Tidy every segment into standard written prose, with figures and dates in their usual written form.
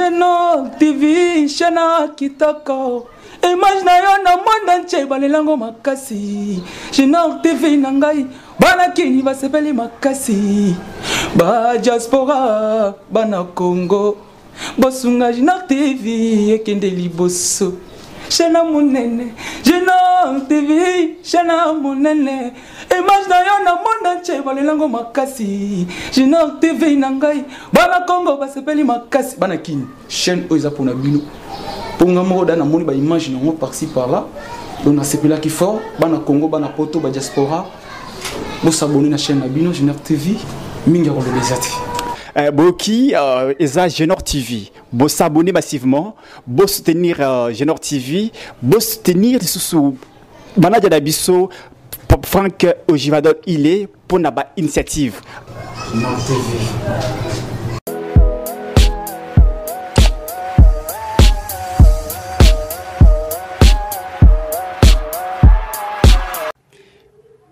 Genor TV, Shana Kitoko. Image na yo na monde entier balelango makasi. Genor TV nangai bana kini basepeli makasi. Ba diaspora bana Congo. Bosunga Genor TV ekende liboso. Shana munene, Genor TV, Shana munene. Image na yo na monde entier balelango makasi. Genor TV nangai bana Congo basepeli makasi. Bana kini chaîne oza pona bino. Pour nous dans moni ba image non par-ci par-là. Donc na sepela qui fort, bana Congo, bana poto, ba diaspora. Bo s'abonner na chaîne Bino Genor TV, mingi ko lobezati. Boki eza Genor TV. Bo s'abonner massivement, bo soutenir Genor TV, bo soutenir sous bana da biso Franck Ojivadol il est pour na ba initiative. Genor TV.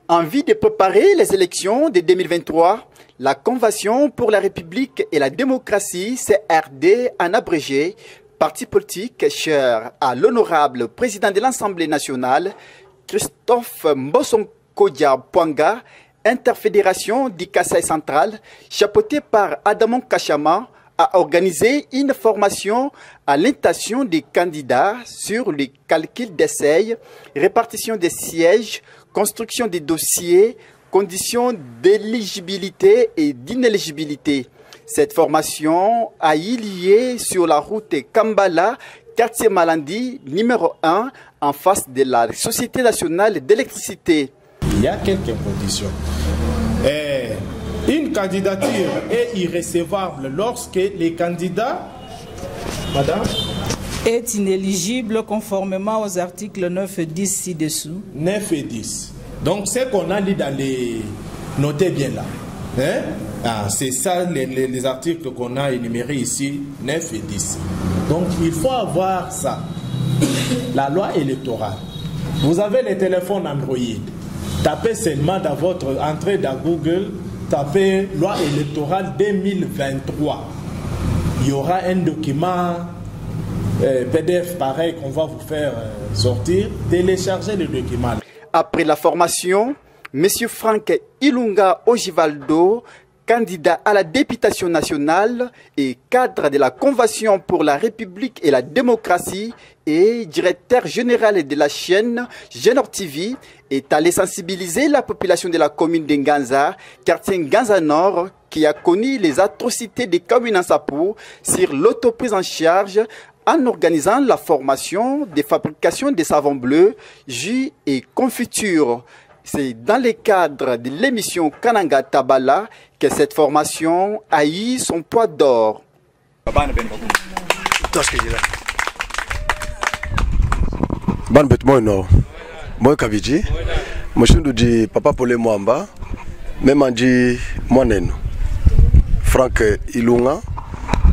En vue de préparer les élections de 2023, la Convention pour la République et la démocratie, CRD en abrégé, parti politique cher à l'honorable président de l'Assemblée nationale, Christophe Mbosonkodia Pwanga, interfédération du Kasaï central, chapeautée par Adamon Kachama, a organisé une formation à l'intention des candidats sur le calcul d'essai, répartition des sièges, construction des dossiers, conditions d'éligibilité et d'inéligibilité. Cette formation a eu lieu sur la route Kambala, quartier Malandi, numéro 1, en face de la Société nationale d'électricité. Il y a quelques conditions. Une candidature est irrecevable lorsque les candidats, madame, est inéligible conformément aux articles 9 et 10 ci-dessous. 9 et 10. Donc, ce qu'on a lu dans les... Notez bien là. Hein? C'est ça les articles qu'on a énumérés ici, 9 et 10. Donc, il faut avoir ça. La loi électorale. Vous avez les téléphones Android. Tapez seulement dans votre entrée dans Google, tapez loi électorale 2023. Il y aura un document PDF pareil qu'on va vous faire sortir. Téléchargez le document. Après la formation, M. Franck Ilunga Ojivaldo, candidat à la députation nationale et cadre de la Convention pour la République et la démocratie et directeur général de la chaîne Genor TV, est allé sensibiliser la population de la commune de Nganza, quartier Nganza Nord, qui a connu les atrocités des communes en Sapou sur l'autoprise en charge en organisant la formation de fabrication de savons bleus, jus et confitures. C'est dans le cadre de l'émission Kananga Tabala que cette formation a eu son poids d'or. Ban bet moino moi kabiji moshindu di papa pole mwamba même andi mwaneno Franck Ilunga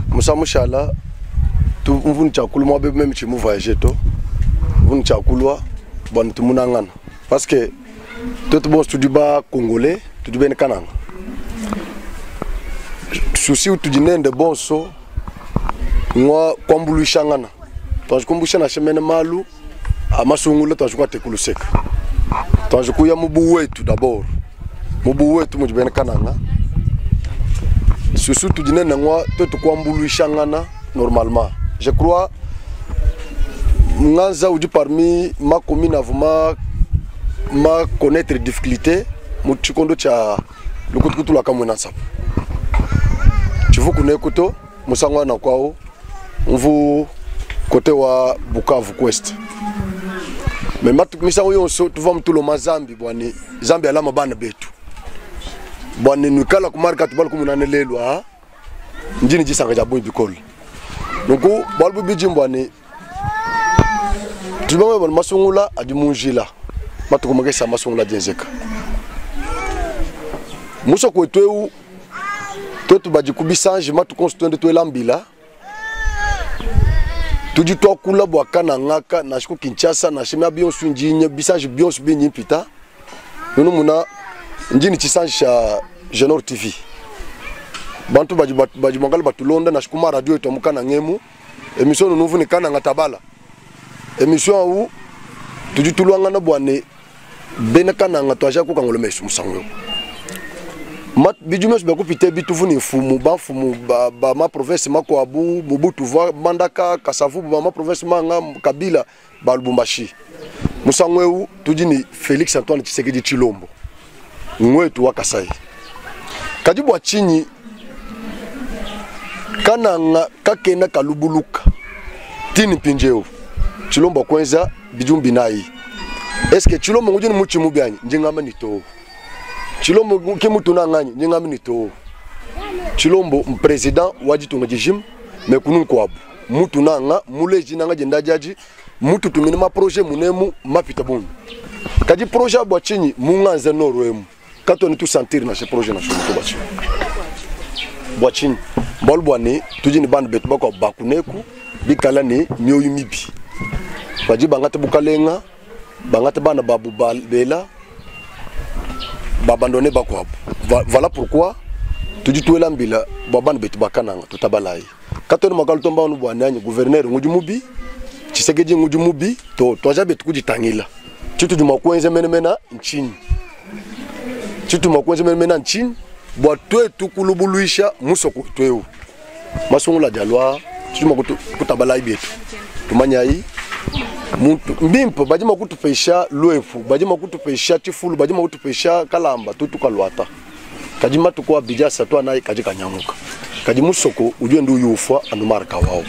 musa mushala tu mvuni chakulu mwa be même chimu voyager to mvuni chakulwa bon tumunangana parce que tout bon studio ba congolais tu ben kananga souci tu dinende bon so ngwa kwambulu shangana to kumbusha na shemene malu amasungula to te kuluseka to kuya mubu wetu d'abord mubu wetu mujibene kananga souci tu dinende ngwa to kwambulu shangana normalement je crois Nganza ou parmi ma commune avuma ma connaître difficulté muchikondo cha lukutukutu la kamwe nasa chivuku nekuto musangwa na kwao mvu côté wa Bukavu West mais matu misango yonso tuva mtulo mazambi bwani zambi alama bana betu bwani nikala kumarka tubal kumunane lelwa njini jisanga jabu bikol nuko balbu bijimbwani tubamwe bon masungula adimunjila matu kumagesa masungula jenzeka muso kwetweu toto baji kubisange matu constituende to elambila tuji to kula bwakana ngaka na shiko Kinshasa na shema bionsu njinye bisange bionsu binyi pita nono muna njini chisange cha Genor TV bantu baji mangala batulonda na shikuma radio etomuka na ngemu émission nous vuni kana ngatabala émission où tuji tulwanga na bwane bena kana ngatwaja ko kangolo mesu musango mat bijumes ba kupite bituvuni fumu ba fumu ba ma province mako abu bubutu va bandaka kasavu ba ma province manga kabila ba lubumbashi musango où tuji ni Félix Antoine Tshisekedi Tshilombo ngwetu wa Kasai kajibu wa chini kananga kakena kalubuluka tini pinjeo Tshilombo kwenza bijumbi nai eske Tshilombo ngujini muchi mubyanye njengama nito Tshilombo kemutu nanganye njengama nito Tshilombo mpresident wajitunga jijim mekunu kwabu mutu nanga muleji nanga jenda jaji mutu tumine ma projet munemu mapita bunu kaji projet bwa chini munganze norwemu kato ni tu sentir na ce projet na shoto bachi bwa chini bolbwani tujini band bet bako bakuneku bikala ni mioyu mibi baji bangate bukalenga bangate bana babu bela babandonné bako voilà pourquoi tuji tuela mbila babana bet bakananga tutabalai kato ni makalo tomba onu bwananye gouverneur nguju mubi Tshisekedi nguju mubi to toja bet kujitangila chitu juma kwenze menemena nchini chitu makwenze menemena nchini bwa twe tukulubuluisha musoko tweu masungu la dialwa chitu makutu kutabalai betu tumanyai muntu mbimpo bajima kutupesha loefu bajima kutupesha tifulu bajima kutupesha kalamba tutukalwata kajima tukwa bijasa twa nayi kajika nyamuka kajimusoko ujue ndu yufwa anumarka wao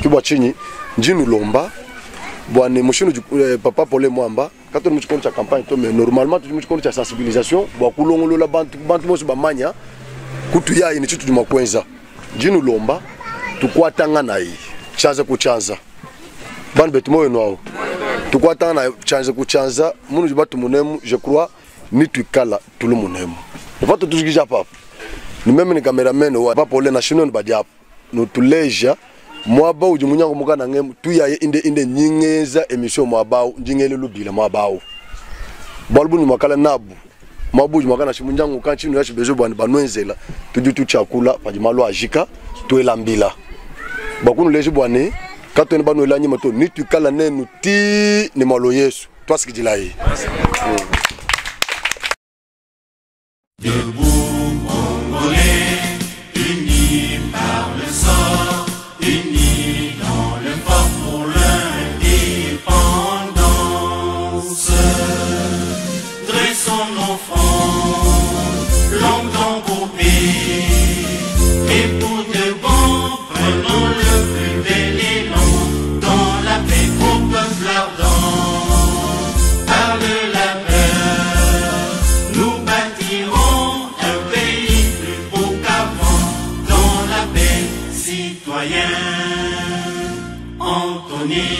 kibwa chini njinu lomba bwane mushinu papa Pole Mwamba kato muchikono cha campagne to mais normalement tu muchikono cha sensibilisation bwa kulongolola bantu mosu bamanya kutu yayi ni chitu jumakwenza njinu lomba tukwatanga nayi chanza kuchanza ban betu moyo nao tukwatanga na chanza kuchanza munu jibatu munemu je crois ni tukala tulu munemu fato tuzikija papa ni meme ni cameraman wa papa Pole national badiap no tuleja mwaba ujimunyango mukana ngemu tuyaye inde nyingeza emission mwabao njingele lubila mwabao balbu ni makala nabu mabuji makana shimunyango kanchinu yashi bezo bwana banwenzela tujutu chakula pajimalo ajika tuela mbila bakunu leji bwane kato ni banwela nyima to nitukala nenu ti ni malo Yesu twasikijilai Debout Congolais, unis par le sang, unis dans le fort pour l'indépendance. Dressons nos fronts, longtemps coupés, et pour de bon, prenons le plus bel élan, dans la paix au peuple ardent. Par de la peur, nous bâtirons un pays plus beau qu'avant, dans la paix citoyenne. Entonner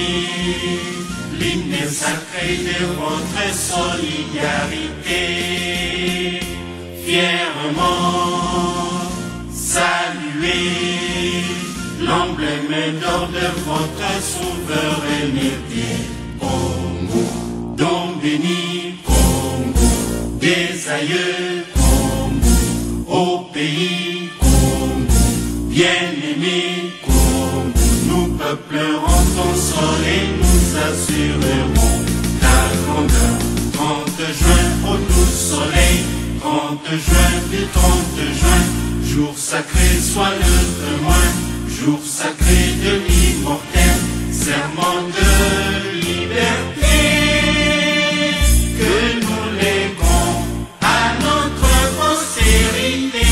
l'hymne sacré de votre solidarité, fièrement saluer l'emblème d'or de votre souveraineté. Congo, don béni, Congo, des aïeux, Congo, au pays, Congo, bien-aimé, Congo, nous peuplerons ton sol et nous assurerons ta grandeur. 30 juin au doux soleil, 30 juin du 30 juin, jour sacré soit le témoin, jour sacré de l'immortel, serment de liberté, que nous léguons à notre postérité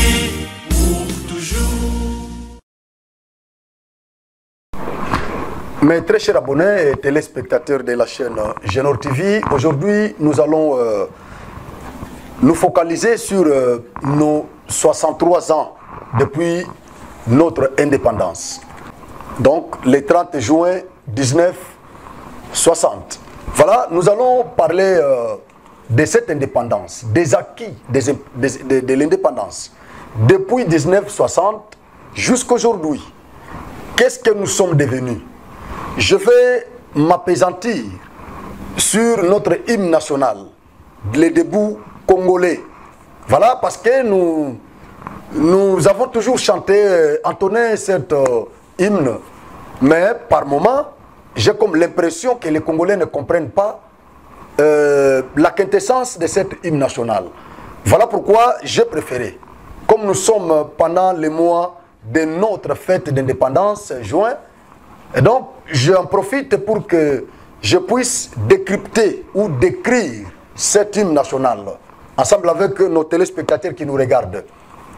pour toujours. Mes très chers abonnés et téléspectateurs de la chaîne Genor TV, aujourd'hui nous allons nous focaliser sur nos 63 ans depuis notre indépendance. Donc le 30 juin 1960. Voilà, nous allons parler de cette indépendance, des acquis de l'indépendance. Depuis 1960 jusqu'à aujourd'hui, qu'est-ce que nous sommes devenus? Je vais m'appesantir sur notre hymne national, les débuts congolais. Voilà, parce que nous nous avons toujours chanté, entonné cet hymne, mais par moments, j'ai comme l'impression que les Congolais ne comprennent pas la quintessence de cet hymne national. Voilà pourquoi j'ai préféré, comme nous sommes pendant les mois de notre fête d'indépendance, juin, et donc j'en profite pour que je puisse décrypter ou décrire cet hymne national, ensemble avec nos téléspectateurs qui nous regardent.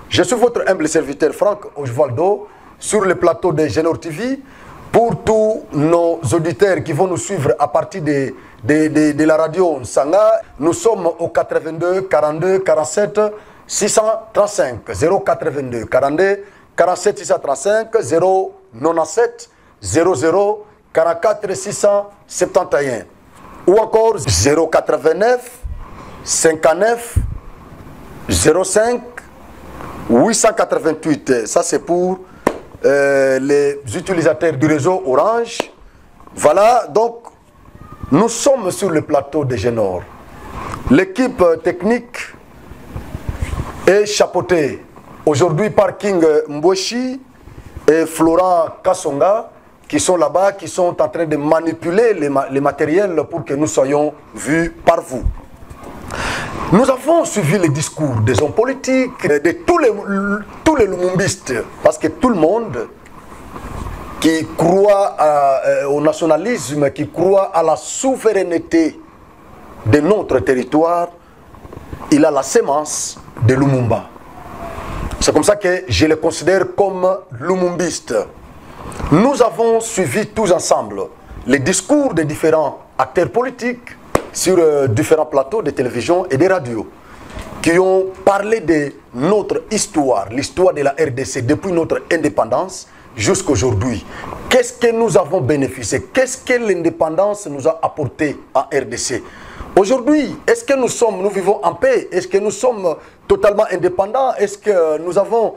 Je suis votre humble serviteur Franck Osvaldo, sur le plateau de Genor TV, pour tous nos auditeurs qui vont nous suivre à partir de la radio Nsanga. Nous sommes au 82 42 47 635 082 42 47 635 097 00 44 671 ou encore 089 59 05 888. Ça c'est pour les utilisateurs du réseau Orange. Voilà, donc nous sommes sur le plateau de Genor. L'équipe technique est chapeautée aujourd'hui par King Mbweshi et Florent Kassonga, qui sont là-bas, qui sont en train de manipuler les matériels pour que nous soyons vus par vous. Nous avons suivi les discours des hommes politiques, de tous les lumumbistes, parce que tout le monde qui croit au nationalisme, qui croit à la souveraineté de notre territoire, il a la sémence de Lumumba. C'est comme ça que je le considère comme lumumbiste. Nous avons suivi tous ensemble les discours des différents acteurs politiques sur différents plateaux de télévision et de radio qui ont parlé de notre histoire, l'histoire de la RDC depuis notre indépendance jusqu'à aujourd'hui. Qu'est-ce que nous avons bénéficié? Qu'est-ce que l'indépendance nous a apporté en RDC? Aujourd'hui, est-ce que nous vivons en paix? Est-ce que nous sommes totalement indépendants? Est-ce que nous avons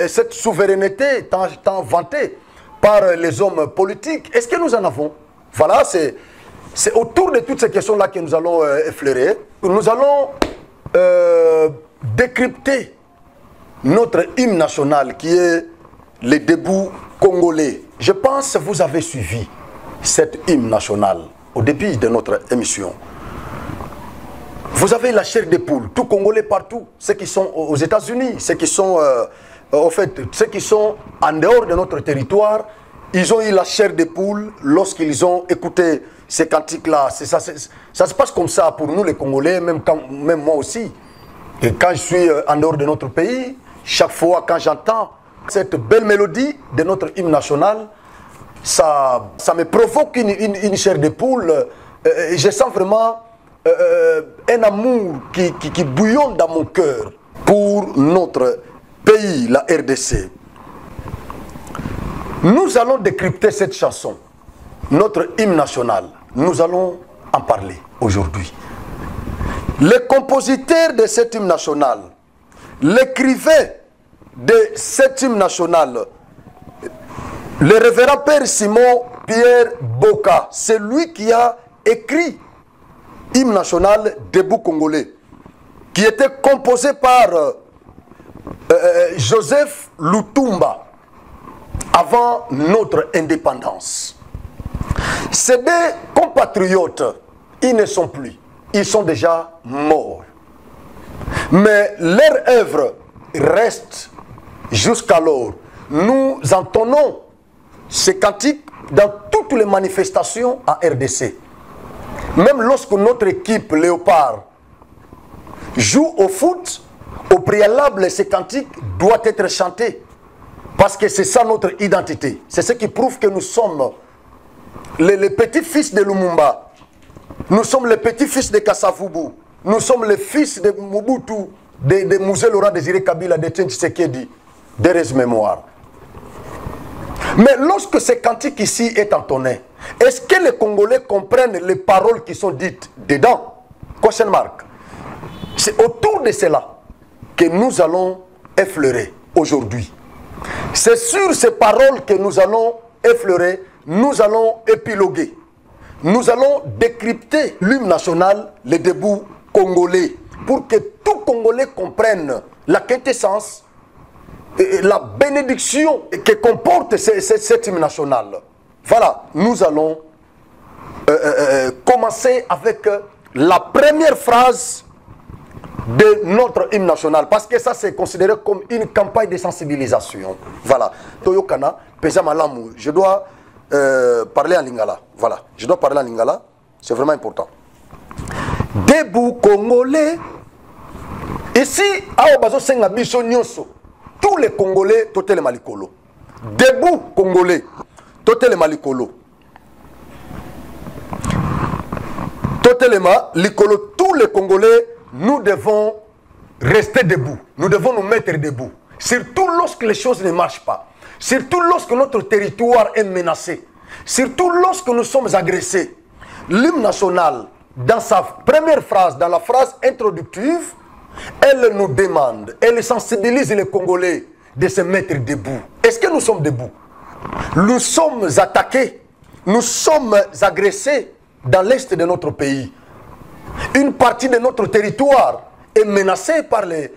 cette souveraineté tant vantée par les hommes politiques? Est-ce que nous en avons? Voilà, c'est autour de toutes ces questions-là que nous allons effleurer. Nous allons décrypter notre hymne national qui est le debout congolais. Je pense que vous avez suivi cet hymne national au début de notre émission. Vous avez la chair des poules, tout Congolais partout, ceux qui sont aux États-Unis, ceux qui sont ceux qui sont en dehors de notre territoire, ils ont eu la chair des poules lorsqu'ils ont écouté ces cantiques-là. Ça se passe comme ça pour nous les Congolais, même moi aussi. Et quand je suis en dehors de notre pays, chaque fois quand j'entends cette belle mélodie de notre hymne national, ça me provoque une chair de poule. Je sens vraiment un amour qui bouillonne dans mon cœur pour notre pays, la RDC. Nous allons décrypter cette chanson, notre hymne national. Nous allons en parler aujourd'hui. Le compositeur de cet hymne national, l'écrivain de cet hymne national, le révérend Père Simon Pierre Boka, c'est lui qui a écrit hymne national debout congolais, qui était composé par Joseph Lutumba avant notre indépendance. Ces deux compatriotes, ils ne sont plus, ils sont déjà morts. Mais leur œuvre reste jusqu'alors. Nous entonnons ces cantiques dans toutes les manifestations en RDC. Même lorsque notre équipe Léopard joue au foot, au préalable, ces cantiques doivent être chantés. Parce que c'est ça notre identité. C'est ce qui prouve que nous sommes les petits-fils de Lumumba. Nous sommes les petits-fils de Kassavubu. Nous sommes les fils de Mobutu, de Mouzé Laurent Désiré Kabila, de Tien Tshisekedi, d'Erez Mémoire. Mais lorsque ce cantique ici est entonné, est-ce que les Congolais comprennent les paroles qui sont dites dedans? Question marque. C'est autour de cela que nous allons effleurer aujourd'hui. C'est sur ces paroles que nous allons effleurer, nous allons épiloguer. Nous allons décrypter l'hymne national, le debout congolais, pour que tout Congolais comprenne la quintessence la bénédiction que comporte cet hymne national. Voilà, nous allons commencer avec la première phrase de notre hymne national, parce que ça c'est considéré comme une campagne de sensibilisation. Voilà. Toyokana, Pesa Malamu, je dois parler en lingala. Voilà, je dois parler en lingala, c'est vraiment important. Debout Congolais. Ici, tous les Congolais, totel les malikolo. Debout Congolais, totel les malikolo. Totel les malikolo, tous les Congolais, nous devons rester debout. Nous devons nous mettre debout. Surtout lorsque les choses ne marchent pas. Surtout lorsque notre territoire est menacé. Surtout lorsque nous sommes agressés. L'hymne national, dans sa première phrase, dans la phrase introductive, elle nous demande, elle sensibilise les Congolais de se mettre debout. Est-ce que nous sommes debout? Nous sommes attaqués, nous sommes agressés dans l'est de notre pays. Une partie de notre territoire est menacée par les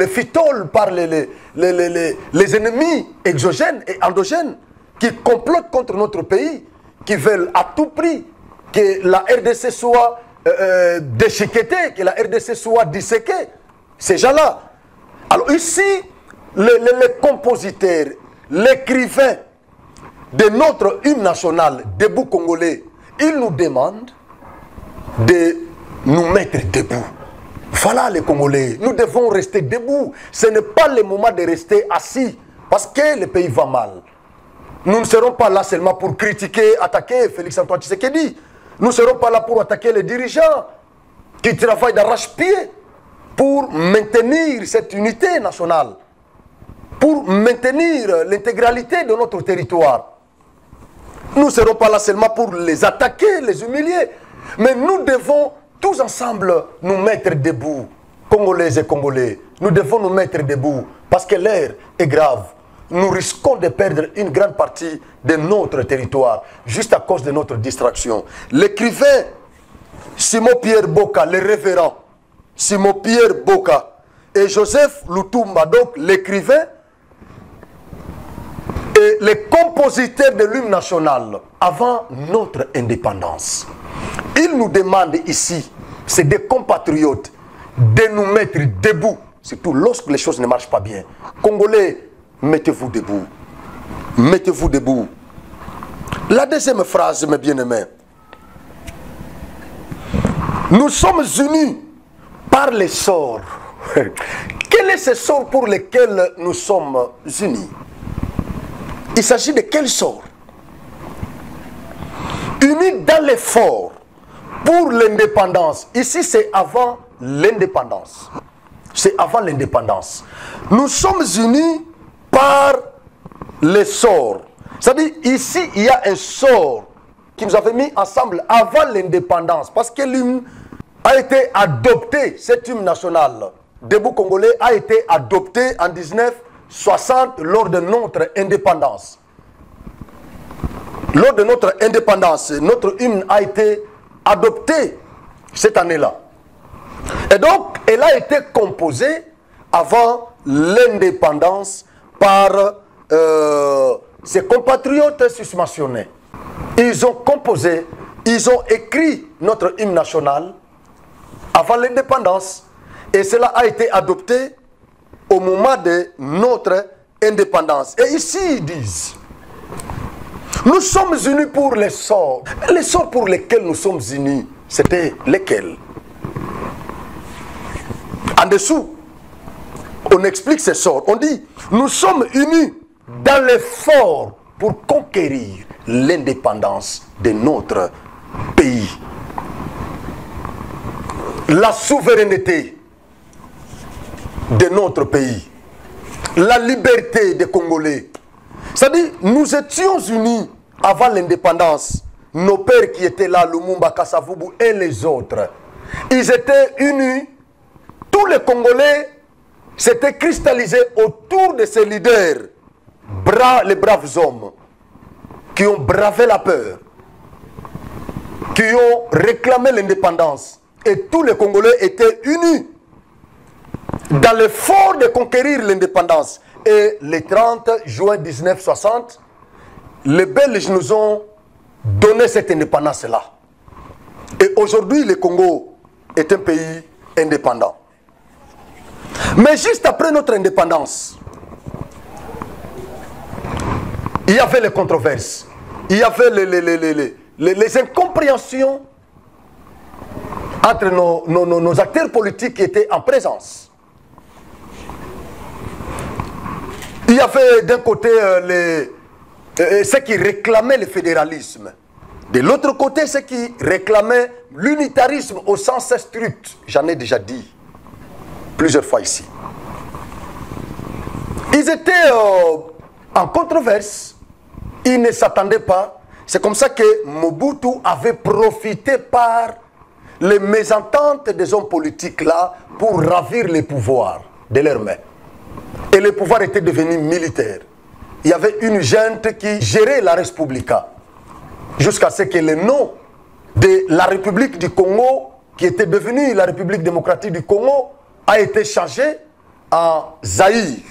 phytoles, par les ennemis exogènes et endogènes qui complotent contre notre pays, qui veulent à tout prix que la RDC soit déchiquetée, que la RDC soit disséquée. Ces gens-là. Alors ici, les compositeurs, l'écrivain de notre hymne national, Debout Congolais, ils nous demandent de nous mettre debout. Voilà les Congolais, nous devons rester debout. Ce n'est pas le moment de rester assis, parce que le pays va mal. Nous ne serons pas là seulement pour critiquer, attaquer Félix-Antoine Tshisekedi. Nous ne serons pas là pour attaquer les dirigeants qui travaillent d'arrache-pied pour maintenir cette unité nationale, pour maintenir l'intégralité de notre territoire. Nous ne serons pas là seulement pour les attaquer, les humilier, mais nous devons tous ensemble nous mettre debout, Congolaises et Congolais. Nous devons nous mettre debout parce que l'heure est grave. Nous risquons de perdre une grande partie de notre territoire juste à cause de notre distraction. L'écrivain Simon-Pierre Boka, le révérend Simon-Pierre Boka et Joseph Lutumba, donc l'écrivain et les compositeurs de l'hymne national avant notre indépendance. Ils nous demandent ici, c'est des compatriotes, de nous mettre debout, surtout lorsque les choses ne marchent pas bien. Congolais, mettez-vous debout. Mettez-vous debout. La deuxième phrase, mes bien-aimés. Nous sommes unis par les sorts. Quel est ce sort pour lesquels nous sommes unis? Il s'agit de quel sort? Unis dans l'effort pour l'indépendance. Ici, c'est avant l'indépendance. C'est avant l'indépendance. Nous sommes unis par les sorts. C'est-à-dire, ici, il y a un sort qui nous avait mis ensemble avant l'indépendance. Parce que l'hymne a été adopté, cet hymne national, Debout Congolais, a été adopté en 1960 lors de notre indépendance. Lors de notre indépendance, notre hymne a été adopté cette année-là. Et donc, elle a été composée avant l'indépendance par ses compatriotes susmentionnés. Ils ont composé, ils ont écrit notre hymne national avant l'indépendance. Et cela a été adopté au moment de notre indépendance. Et ici, ils disent, nous sommes unis pour les sorts. Les sorts pour lesquels nous sommes unis, c'était lesquels? En dessous, on explique ces sorts. On dit, nous sommes unis dans l'effort pour conquérir l'indépendance de notre pays. La souveraineté de notre pays. La liberté des Congolais. C'est-à-dire, nous étions unis avant l'indépendance. Nos pères qui étaient là, Lumumba, Kasavubu et les autres, ils étaient unis. Tous les Congolais s'étaient cristallisés autour de ces leaders, les braves hommes, qui ont bravé la peur, qui ont réclamé l'indépendance. Et tous les Congolais étaient unis dans l'effort de conquérir l'indépendance. Et le 30 juin 1960, les Belges nous ont donné cette indépendance-là. Et aujourd'hui, le Congo est un pays indépendant. Mais juste après notre indépendance, il y avait les controverses, il y avait les incompréhensions entre nos acteurs politiques qui étaient en présence. Il y avait d'un côté ceux qui réclamaient le fédéralisme. De l'autre côté, ceux qui réclamaient l'unitarisme au sens strict. J'en ai déjà dit plusieurs fois ici. Ils étaient en controverse. Ils ne s'attendaient pas. C'est comme ça que Mobutu avait profité par les mésententes des hommes politiques là pour ravir les pouvoirs de leurs mains. Et le pouvoir était devenu militaire. Il y avait une junte qui gérait la Respublica. Jusqu'à ce que le nom de la République du Congo, qui était devenue la République démocratique du Congo, a été changé en Zaïre.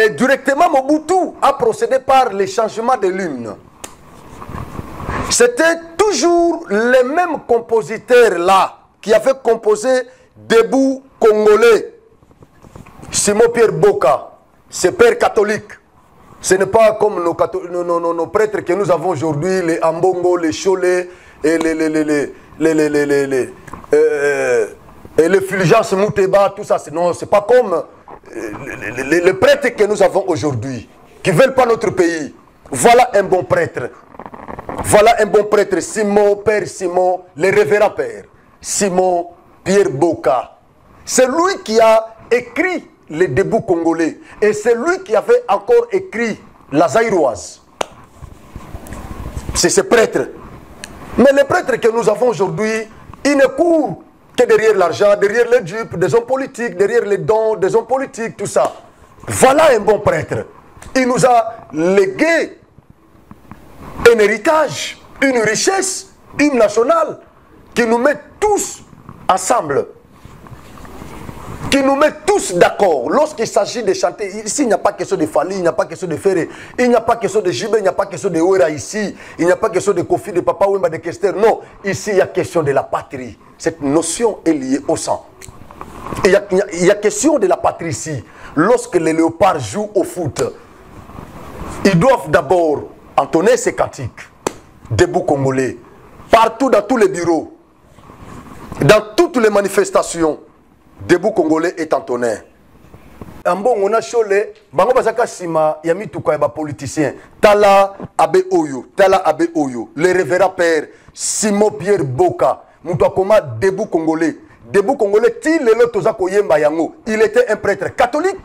Et directement Mobutu a procédé par le changement de l'hymne. C'était toujours les mêmes compositeurs là qui avaient composé Debout Congolais. Simon Pierre Boka, c'est père catholique. Ce n'est pas comme nos prêtres que nous avons aujourd'hui, les Ambongo, les Cholé et les Fulgence Mouteba, tout ça. Non, c'est pas comme les prêtres que nous avons aujourd'hui, qui ne veulent pas notre pays. Voilà un bon prêtre. Voilà un bon prêtre, Simon, Père Simon, le révérend Père, Simon Pierre Boka. C'est lui qui a écrit les débuts congolais. Et c'est lui qui avait encore écrit la zaïroise. C'est ce prêtre. Mais les prêtres que nous avons aujourd'hui, ils ne courent que derrière l'argent, derrière les dupes des hommes politiques, derrière les dons des hommes politiques, tout ça. Voilà un bon prêtre. Il nous a légué un héritage, une richesse, une nationale qui nous met tous ensemble, qui nous met tous d'accord. Lorsqu'il s'agit de chanter, ici il n'y a pas question de Fali, il n'y a pas question de Ferré, il n'y a pas question de Jibé, il n'y a pas question de Ouera ici, il n'y a pas question de Kofi, de Papa Wemba, de Kester. Non, ici il y a question de la patrie. Cette notion est liée au sang. Il y a question de la patrie ici. Lorsque les léopards jouent au foot, ils doivent d'abord entonner ces cantiques. Debout Congolais. Partout dans tous les bureaux, dans toutes les manifestations, Debout Congolais est entonné. Bon, on a cholé, bango bazaka sima yami tuka ba politicien. Tala Abe Oyo, le révérend père Simon Pierre Boka, Moutouakoma Debout Congolais. Debout Congolais, il était un prêtre catholique.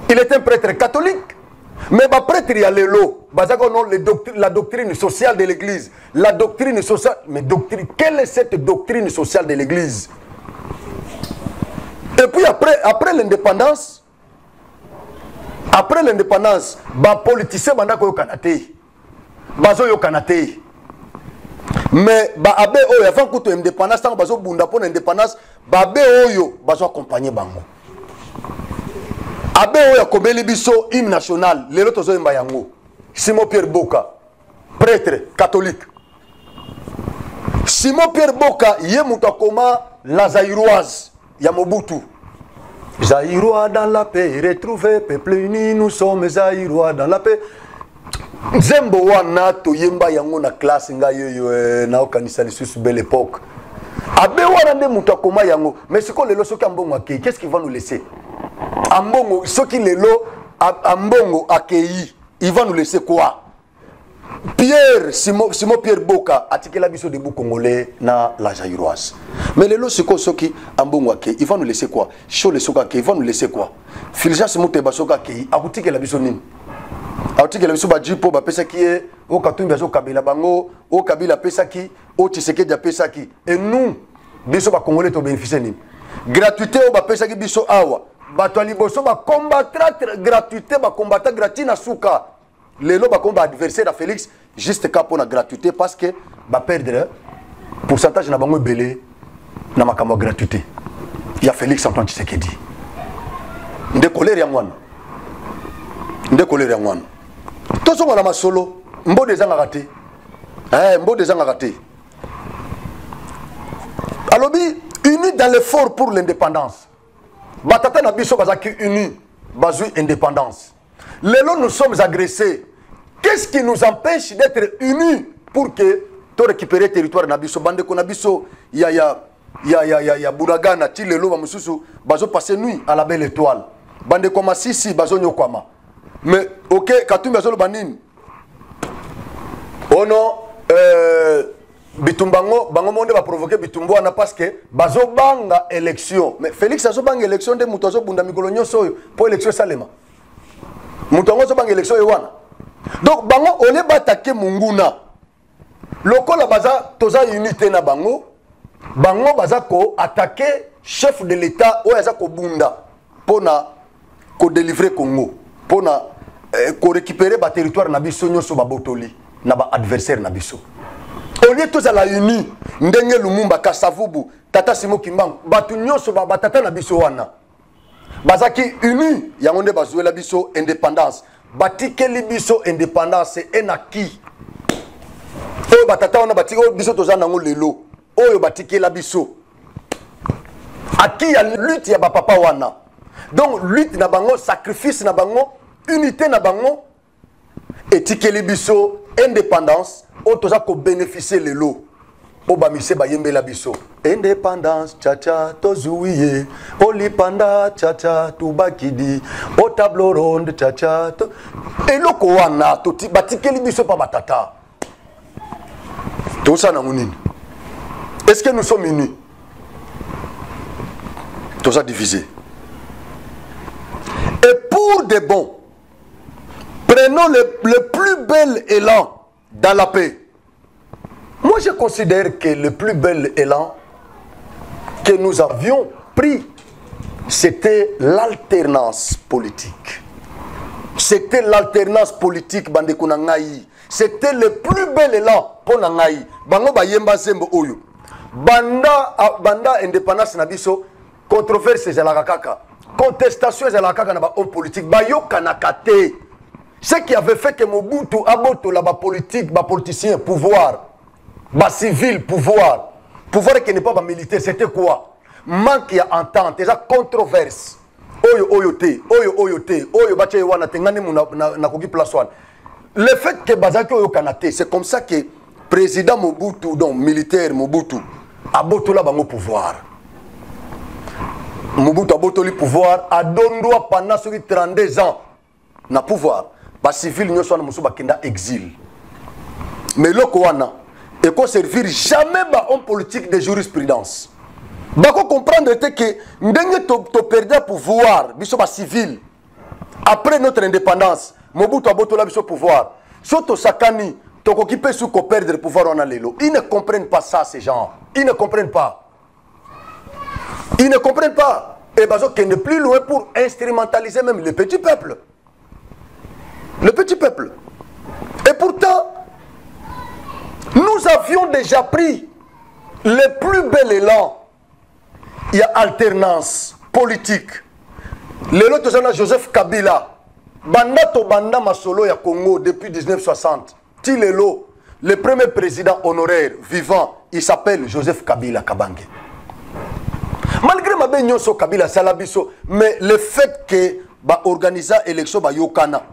Il était un prêtre catholique. Mais bah prêtre il y a le lot. La doctrine sociale de l'église. La doctrine sociale. Mais quelle est cette doctrine sociale de l'église? Et puis après l'indépendance, bah politicien bandako yo kanate. Bazo yo kanate. Mais bah abe oyo avant que l'indépendance, tant bazo bunda pour l'indépendance, bah abe oyo bazo accompagner bango. Abe oyo komeli biso hymne national, lelo tozo yemba yango. Simon Pierre Boka, prêtre catholique. Simon Pierre Boka ye mutakoma la zaïroise ya Mobutu. Zaïrois dans la paix, retrouvé peuple uni, nous sommes zaïrois dans la paix. Zembo wana to yemba yango na classe nga yo na okanisa lisusu belle époque. Abe wana nde mutu akoma yango, mais siko lelo soki ambongo akei, qu'est-ce qu'il va nous laisser? Ambongo soki lelo ambongo akei, il va nous laisser quoi? Pierre Simon Pierre Boka atikela biso Debout Congolais na la zaïroise. Mais lelo siko soki ambongo akei, il va nous laisser quoi? Chole soka akei, il va nous laisser quoi? Filja Simoteba soka akei, akutikela biso nini? Autike lebiso ba jipo ba pesa ki e o katumbi azo kabila bango o kabila pesa ki o Tshisekedi a pesa ki et nous biso ba congolais to bénéficier ni gratuité o ba pesa ki biso awa ba to liboso ba combattre gratuité ba combattre gratuit na suka lelo ba combat adversaire à Félix juste ka pour la gratuité parce que ba perdre pourcentage na bango belé na makambo gratuité il y a Félix Antoine Tshisekedi nde colère ya mwana nde colère ya mwana tozonga na masolo mbode ezangaka te mbode ezangaka te alobi unis dans l'effort pour l'indépendance batata na biso bazaki unis bazui indépendance lelo nous sommes agressés. Qu'est-ce qui nous empêche d'être unis pour que tu récupérer le territoire na biso bande ko na biso ya Buragana ti lelo ba mususu bazo passer nuit à la belle étoile bande ko masisi bazo nyokwama mais OK katumbi bazo banini ono bitumbango bango monde va provoquer bitumbo na parce que bazo banga élection mais Félix azo banga élection de muto azo bunda mikolo nyoso pour élection salema muto ngo azo banga élection ewana. Donc bango ole batake munguna lokola baza toza unité na bango baza ko attaquer chef de l'état o yaza ko bunda pona ko délivrer Congo pona ko récupérer ba territoire na biso nyoso ba botoli na ba adversaire na biso au lieu toza la uni ndenge Lumumba Kasavubu Tata Simo Kimbangu batu nyoso ba batata na biso wana bazaki uni yango nde bazuela biso indépendance batike libiso indépendance et acquis oyo batata wana batike oyo biso toza nango lelo oyo batike la biso acquis ya lutte ya bapapa wana donc lutte na bango sacrifice na bango unité na bango etike libiso indépendance oyo toza ko bénéficier lelo o bamise bayembela biso indépendance chacha tozuiye olipanda chacha tubakidi o table ronde chacha eloko wana toti batikeli biso pa batata tosa na munini. Est-ce que nous sommes unis? Tosa divisé. Et pour de bon, prenons le plus bel élan dans la paix. Moi, je considère que le plus bel élan que nous avions pris, c'était l'alternance politique. C'était l'alternance politique, Bandekunangaï. C'était le plus bel élan pour Nangaï. Bango Bayemba Zembo Oyo. Banda indépendance Nabiso, controverse Zelakaka. Contestation Zelakaka na ba homme politique. Bayo Kanakate. Ce qui avait fait que Mobutu Aboto la politique, politicien, pouvoir. Bas civil, pouvoir qui n'est pas militaire, c'était quoi? Manque à entente, c'est controverse. Le fait que Bazaki Oyo Kanate, c'est comme ça que président Mobutu, donc militaire Mobutu, a boto la bango pouvoir. Mobutu a boto le pouvoir, a donné droit pendant 32 ans na pouvoir. Bas civil n'y a pas de exil. Mais le Kouana, et qu'on servir jamais ba homme politique de jurisprudence. Bako comprendre que ndenge to perdre pouvoir biso ba civil après notre indépendance Mobutu aboto la biso pouvoir soto sakani to occupé sous ko perdre le pouvoir on a lelo. Ils ne comprennent pas ça ces gens. Ils ne comprennent pas. Ils ne comprennent pas. Et bazo qui n'est plus loin pour instrumentaliser même le petit peuple. Le petit peuple. Et pourtant nous avions déjà pris le plus bel élan. Il y a alternance politique. Le lot de Joseph Kabila, Banda to Banda Masolo ya Congo depuis 1960. Tilelo, le premier président honoraire vivant, il s'appelle Joseph Kabila Kabange. Malgré ma bénion so Kabila Salabiso, mais le fait que ba organiser élection ba yokana,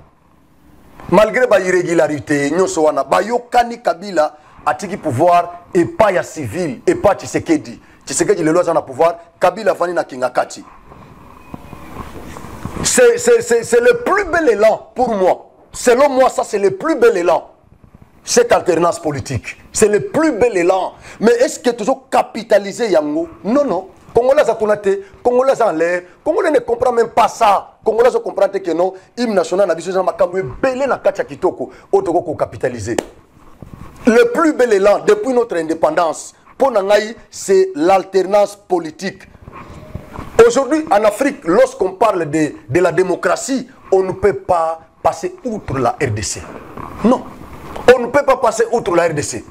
malgré ba irrégularité, nyoso wana ba yokani Kabila atiki pouvoir et pas ya civil et pas Tshisekedi. Tshisekedi le lois en pouvoir, Kabila fani na kingakati. C'est le plus bel élan pour moi. Selon moi, ça c'est le plus bel élan. Cette alternance politique. C'est le plus bel élan. Mais est-ce que toujours capitaliser Yango? Non, non. Congolais a tourné, Congolais en l'air. Congolais ne comprend même pas ça. Congolais ne comprend que non. Hymne national n'a besoin de belé na kacha kitoko. Otoko ko capitaliser. Le plus bel élan depuis notre indépendance, pour Nangaï, c'est l'alternance politique. Aujourd'hui, en Afrique, lorsqu'on parle de la démocratie, on ne peut pas passer outre la RDC. Non, on ne peut pas passer outre la RDC.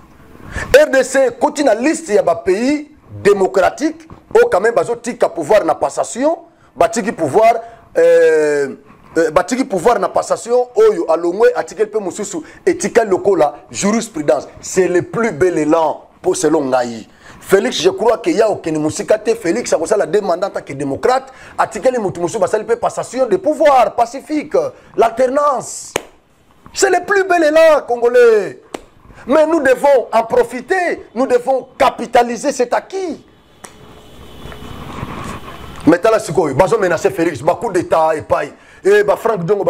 RDC, quand il y a une liste, il y a un pays démocratique, où quand même, il y a pouvoir na passation, il y a pouvoir batiki pouvoir na passation oyo alongwe article pe mususu etika lokola jurisprudence. C'est le plus bel élan pour selon Naï. Félix, je crois qu'il y a aucun musikate. Félix a commencé la demande en tant que démocrate. Article mususu basali pe passation de pouvoir pacifique, l'alternance. C'est le plus bel élan congolais. Mais nous devons en profiter, nous devons capitaliser cet acquis. Maintenant, là, c'est quoi? Ils ont menacé Félix, beaucoup d'État et paille. Et Franck Diongo,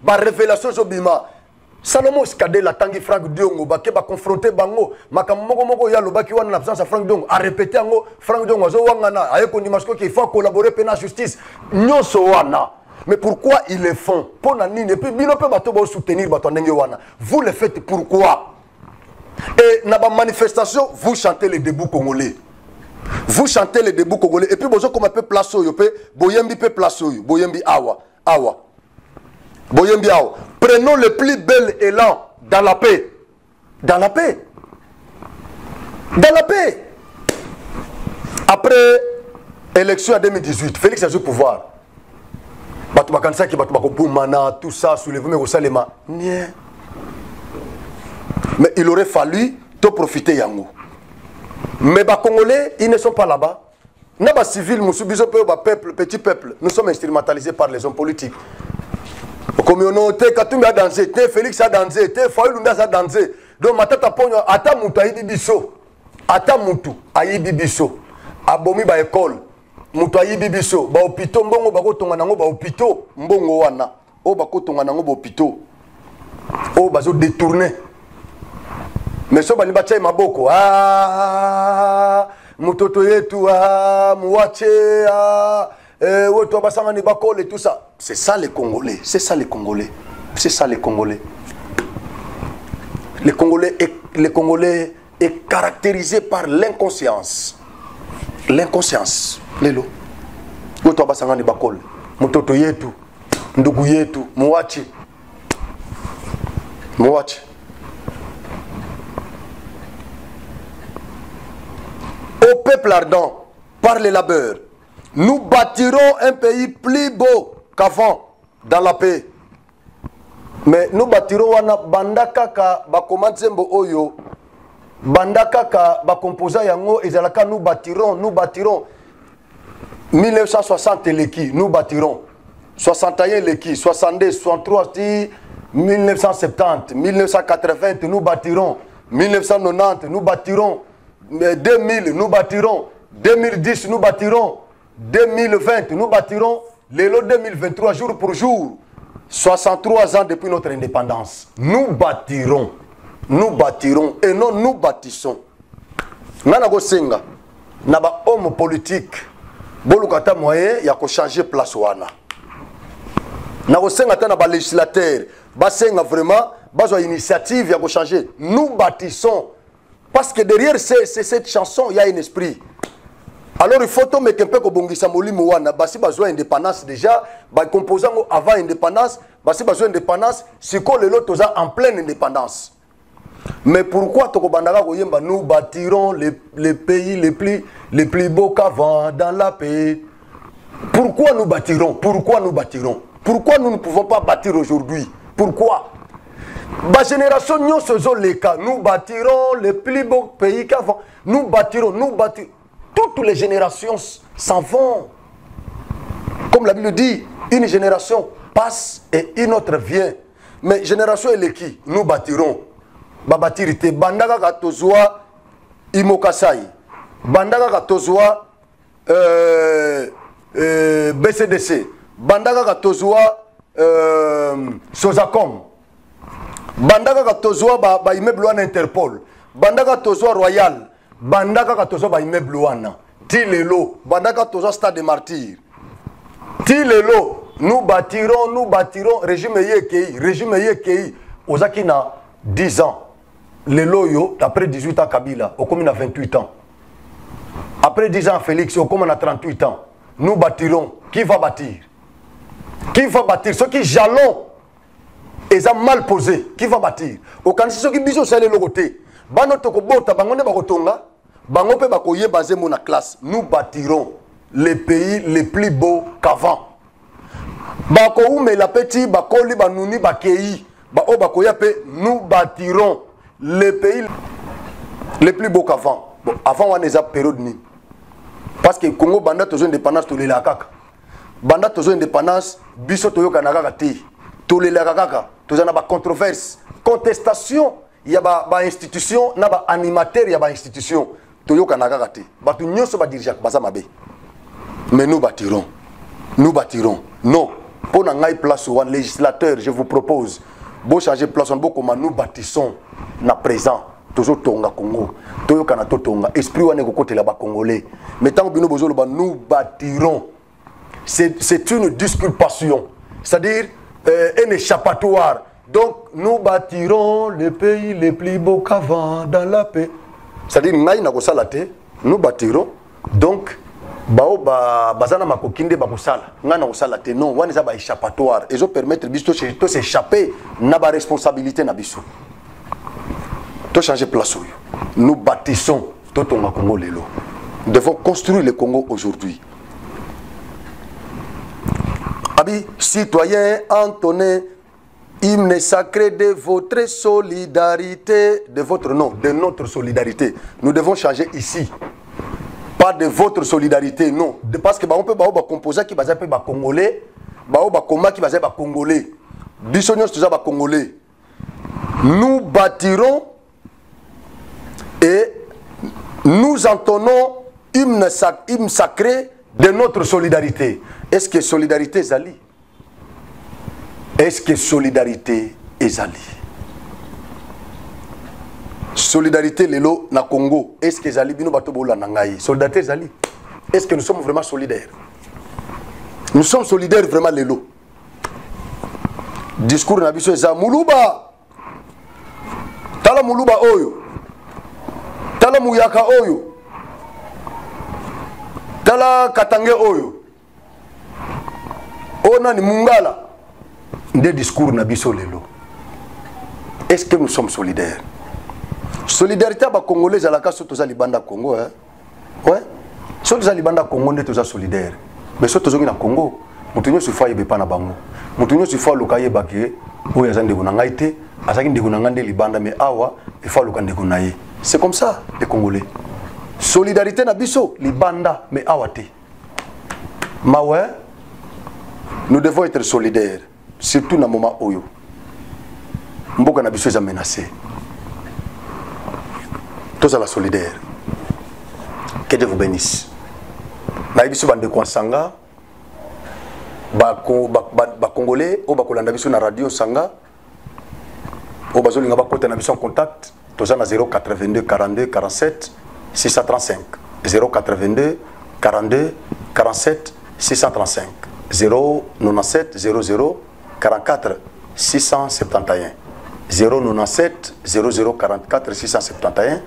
révélation Zobima. Salomon Skade, la tangi Franck Diongo, va confronter Bango, Makamoko Yalobaki, en absence à Franck Diongo, a répété Franck Diongo, il faut collaborer avec la justice. Mais pourquoi ils le font? Pour et puis Bino peut soutenir vous le faites pourquoi? Et dans la manifestation, vous chantez les débuts congolais. Vous chantez les débuts congolais. Et puis vous comme un peu place boyembi pe place boyembi awa. Boyembi awa. Prenons le plus bel élan dans la paix. Dans la paix. Dans la paix. Après élection en 2018, Félix a eu le pouvoir. Tout ça, soulèvement au Salema. Mais il aurait fallu te profiter yango. Mais les Congolais, ils ne sont pas là-bas. Nous sommes civils, nous sommes peuple, petit peuple. Nous sommes instrumentalisés par les hommes politiques. Comme on a Katumbi a dansé, Félix a dansé, Fayoulunda a dansé. Donc, Matata Pogno, Ata Moutou a biso. Ata Moutou a biso. Abomi ba école. Moutou a biso. Ba hôpitaux, mbongo ba kotonga nango ba hôpitaux. Mbongo wana. O ba kotonga nango ba hôpitaux. O ba zo détourner. Mais so bali bacha maboko mutoto yetu muache woto basanga ni bakole et tout ça. C'est ça les Congolais, c'est ça les Congolais. C'est ça les Congolais. Les Congolais est caractérisé par l'inconscience. L'inconscience. Lelo. Woto basanga ni bakole. Mutoto yetu, ndugu yetu, muache. Muache. Au peuple ardent, par les labeurs, nous bâtirons un pays plus beau qu'avant, dans la paix. Mais nous bâtirons wana bandaka ka bakomanzembo oyo, bandaka ka bakomposa yango ezalaka nous bâtirons 1960 leki, nous bâtirons 61 leki, 62, 63 1970, 1980 nous bâtirons, 1990 nous bâtirons. 2000, nous bâtirons. 2010, nous bâtirons. 2020, nous bâtirons. Les lots 2023, jour pour jour. 63 ans depuis notre indépendance. Nous bâtirons. Nous bâtirons. Et non, nous bâtissons. Nana Gosenga, naba homme politique. Bolukata moyen, il y a qu'à changer place wana. Nana Gosenga, naba législateur. Basenga vraiment, baso initiative, il y a qu'à changer. Nous bâtissons. Parce que derrière cette chanson, il y a un esprit. Alors il faut que quelqu'un qui basi besoin d'indépendance déjà, composant avant indépendance, basi besoin d'indépendance, c'est que les autres en pleine indépendance. Mais pourquoi nous bâtirons les pays les plus beaux qu'avant dans la paix? Pourquoi nous bâtirons? Pourquoi nous bâtirons? Pourquoi nous ne pouvons pas bâtir aujourd'hui? Pourquoi? La génération, nous bâtirons les plus beaux pays qu'avant. Nous bâtirons. Toutes les générations s'en vont. Comme la Bible dit, une génération passe et une autre vient. Mais génération elle est qui? Nous bâtirons. Babatirite. Bandaka katozwa Imokasai. Bandaka katozwa BCDC. Bandaka katozwa Sozacom. Bandaka katozwa ba immeuble wana Interpol. Bandaka katozwa Royal. Bandaka katozwa ba immeuble wana. Tilelo. Bandaka katozwa Stade des Martyrs. Tilelo. Nous bâtirons. Régime Yekei. Ozaki na 10 ans. Le loyo, après 18 ans Kabila, au commune à 28 ans. Après 10 ans Félix, au commune à 38 ans. Nous bâtirons. Qui va bâtir? Qui va bâtir? Ceux qui jalons. Ils ont mal posé. Qui va bâtir? Au Kansi, ceux qui bisous, c'est le côté. Bano toko bota, bangone bakotonga, bangope bakoye basé mon classe. Nous bâtirons les pays les plus beaux qu'avant. Bako oume la petit, bakoli, banouni, bakei. Bao bakoya pe, nous bâtirons le pays le plus beau qu'avant. Bon, avant, on a une période. Parce que le Congo, banda toujours indépendance, tout les lakaka. Banda toujours indépendance, biso toyo kanaka te. Tout les lakaka. Tout ça n'a pas controverse, contestation. Il y a ba institution, na ba animateur, il y a ba institution. Toyo kanaka te. Ba tu nyoso ba dirigeant, ba mabe. Mais nous bâtirons. Nous bâtirons. Non. Pour n'engager place au législateur, je vous propose. Bon changer place en comment nous bâtissons na présent. Toujours tonga Congo. Toyo kanato tonga. Esprit wane côté là-bas congolais. Mais tant que nous bâtirons. C'est une disculpation. C'est-à-dire un échappatoire. Donc nous bâtirons le pays le plus beau qu'avant dans la paix. C'est-à-dire nous bâtirons. Donc bao bazana makokinde bakosala ngana kosala te non wana za ba échappatoire et zo permettre biso to s'échapper na ba responsabilité na biso to changer place. Nous bâtissons Totonga Congo lelo. Nous devons construire le Congo aujourd'hui. Abi citoyens, entonnez hymne sacré de votre solidarité, de votre nom, de notre solidarité. Nous devons changer ici. Pas de votre solidarité, non. Parce que on peut composer qui va être congolais, combat qui va être congolais. Bissonios tout ça congolais. Nous bâtirons et nous entonnons hymne sacré de notre solidarité. Est-ce que solidarité est ali? Est-ce que solidarité est ali? Solidarité lelo na Congo. Est-ce que zali bino bato bola nangai? Solidarité zali. Est-ce que nous sommes vraiment solidaires? Nous sommes solidaires vraiment lelo. Discours na biso za muluba. Tala muluba oyo. Tala muyaka oyo. Tala katange oyo. Ona ni mungala. Des discours na biso lelo. Est-ce que nous sommes solidaires? Solidarité ba congolais à la casse tous libanda Congo hein. Ouais. Surtout à libanda Congo on est tous solidaires. Mais surtout na Congo, mutunyo sifa yebe pa na bango. Mutunyo sifa lokaye baké oya zande kunangaite, asaki ndekunangande libanda mais awa il faut lokande kunaye. C'est comme ça les Congolais. Solidarité na biso libanda mais awate. Ma ouais. Nous devons être solidaires surtout dans moment oyo. Mboka na biso est menacé. Tous à la solidaire. Que Dieu vous bénisse. Naïbisu bande kwa sanga ba congolais au ba kolanda biso na radio sanga au bazoli nga ba kota na biso en contact tous à 082 42 47 635 082 42 47 635 097 00 44 671 097 00 44 671.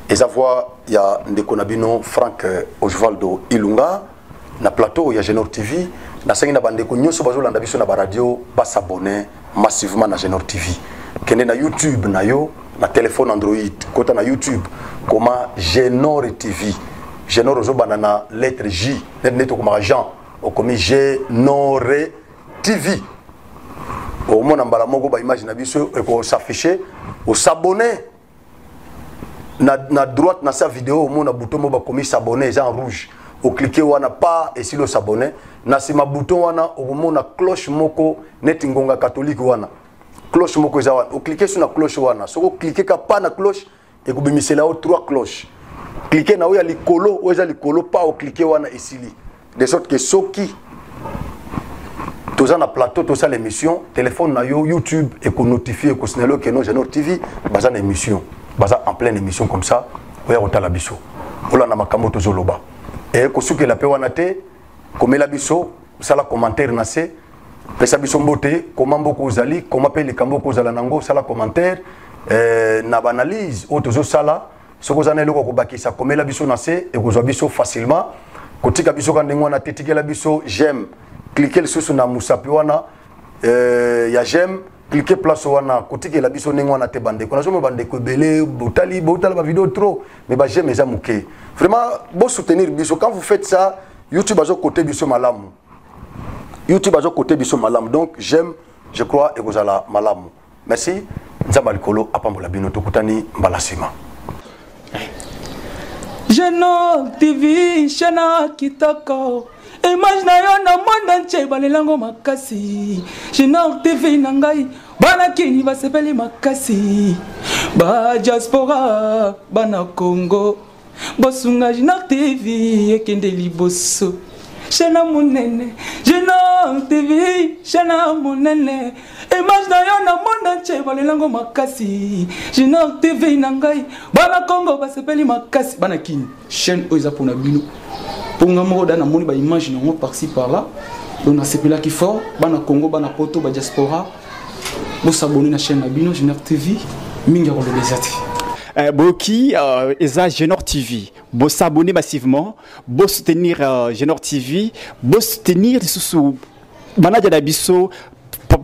Et ça voit, il y a Ndekonabino, Franck Osvaldo Ilunga, na plateau, il y a Genor TV, na sengi na bandeko nyoso bazo landa biso na ba radio, ba s'abonner massivement na Genor TV. Kende na YouTube na yo, na téléphone Android, kota na YouTube, comment Genor TV. Genor ozo banana lettre J, neto comme Jean, au comme Genor TV. Au moins mbala moko ba image na biso et ko s'afficher, au s'abonner. Na droite na sa vidéo mon bouton mo ba komi s'abonner en rouge au cliquer wana pas et si le s'abonner na sima bouton wana au mona cloche moko net ngonga catholique wana cloche moko za wana au cliquer sur na cloche wana soko cliquer ka pas na cloche et ko bimisela au trois cloches cliquer na o ya likolo o za likolo pas au cliquer wana isili de sorte que soki tous en plateau tout ça l'émission téléphone na yo YouTube et ko notifier ko signaler que non Genor TV bazana émission baza en pleine émission comme ça oya kotala biso ola na makambo tozoloba et ko suki la pe wana te komela biso sala commentaire na se pesa biso mbote comment mboko ozali comment pe likambo ko zala nango sala commentaire na analyse o tozo sala soko zana eloko ko bakisa komela biso na se et ko zo biso facilement kotika biso ka ndengwa na tetikela biso j'aime cliquer sur na musapi wana ya j'aime cliquez place wana kotiki la biso nengo na te bande ko na somo bande ko belé botala ba vidéo trop mais ba j'aime ça muké vraiment bon soutenir biso quand vous faites ça YouTube azo côté biso malamu YouTube a côté biso malam. Donc j'aime, je crois, et vous allez malam. Merci. Nzabalikolo apambola bino tokutani mbalasima. Genok TV, Shana Kitoko. Image na yo na monde entier balelango makasi. Genok TV nangai, bana kini basepeli makasi. Ba diaspora, bana Congo. Bosunga Genok TV, ekende liboso. Shana munene, Genok TV, Shana munene. Image na yo na monde entier balelango makasi. Genok TV nangai, bana Congo basepeli makasi. Bana kini, chaîne oiza pona bino. Pour nous, dans la image par-ci par-là, on a sepelé qui fort, bana Congo, bana Poto, bana diaspora, vous s'abonnez à la chaîne Abino, Genok TV, minga rolo bezati. Boki, Eza Genok TV, vous s'abonner massivement, vous soutenir Genok TV, vous soutenir sous Manadia d'Abisso,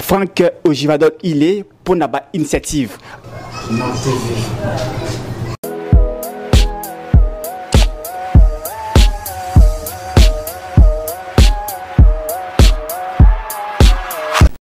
Franck Ojivadol, il est pour une initiative. Genok TV.